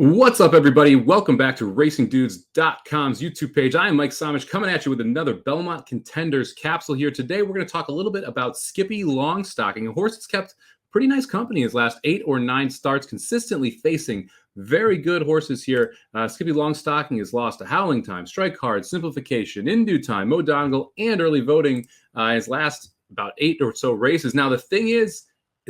What's up, everybody? Welcome back to RacingDudes.com's YouTube page. I am Mike Somich coming at you with another Belmont Contenders capsule here. Today, we're going to talk a little bit about Skippylongstocking, a horse that's kept pretty nice company in his last 8 or 9 starts, consistently facing very good horses here. Skippylongstocking has lost to Howling Time, Strike Hard, Simplification, In Due Time, Mo Donegal, and Early Voting his last about 8 or so races. Now, the thing is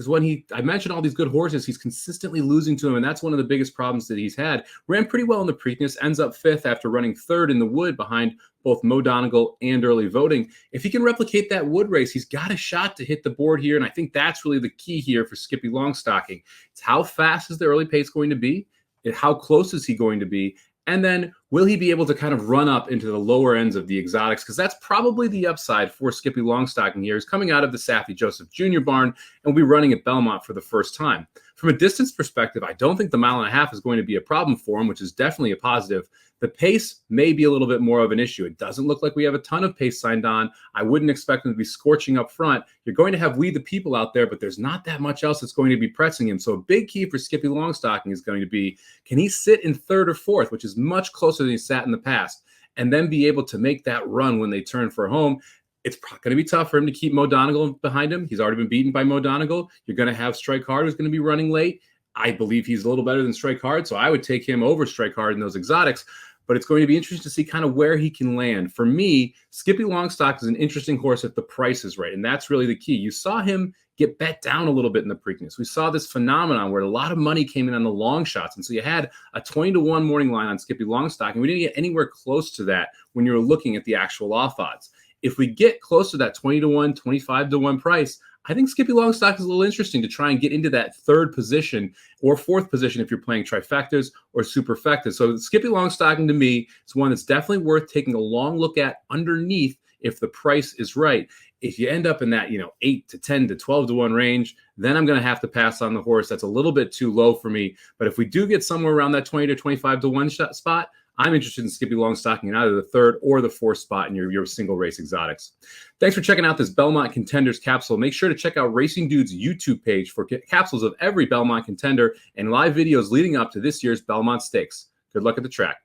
when I mentioned all these good horses, he's consistently losing to them, and that's one of the biggest problems that he's had. Ran pretty well in the Preakness, ends up 5th after running 3rd in the Wood behind both Mo Donegal and Early Voting. If he can replicate that Wood race, he's got a shot to hit the board here, and I think that's really the key here for Skippylongstocking. It's how fast is the early pace going to be? How close is he going to be? And then will he be able to kind of run up into the lower ends of the exotics? Because that's probably the upside for Skippylongstocking here. He's coming out of the Saffie Joseph Jr. barn and will be running at Belmont for the first time. From a distance perspective, I don't think the 1.5 miles is going to be a problem for him, which is definitely a positive. The pace may be a little bit more of an issue. It doesn't look like we have a ton of pace signed on. I wouldn't expect him to be scorching up front. You're going to have We the People out there, but there's not that much else that's going to be pressing him. So a big key for Skippylongstocking is going to be, can he sit in 3rd or 4th, which is much closer than he sat in the past, and then be able to make that run when they turn for home? It's going to be tough for him to keep Mo Donegal behind him. He's already been beaten by Mo Donegal. You're going to have Strike Hard, who's going to be running late. I believe he's a little better than Strike Hard, so I would take him over Strike Hard in those exotics. But it's going to be interesting to see kind of where he can land. For me, Skippylongstocking is an interesting horse if the price is right, and that's really the key. You saw him get bet down a little bit in the Preakness. We saw this phenomenon where a lot of money came in on the long shots, and so you had a 20-1 morning line on Skippylongstocking. We didn't get anywhere close to that when you were looking at the actual off odds. If we get close to that 20-1, 25-1 price, I think Skippylongstocking is a little interesting to try and get into that 3rd position or 4th position if you're playing trifectas or superfectas. So Skippylongstocking to me is one that's definitely worth taking a long look at underneath if the price is right. If you end up in that 8 to 10 to 12-1 range, then I'm going to have to pass on the horse. That's a little bit too low for me. But if we do get somewhere around that 20 to 25-1 spot, I'm interested in Skippylongstocking in either the 3rd or the 4th spot in your single race exotics. Thanks for checking out this Belmont Contenders capsule. Make sure to check out Racing Dude's YouTube page for capsules of every Belmont contender and live videos leading up to this year's Belmont Stakes. Good luck at the track.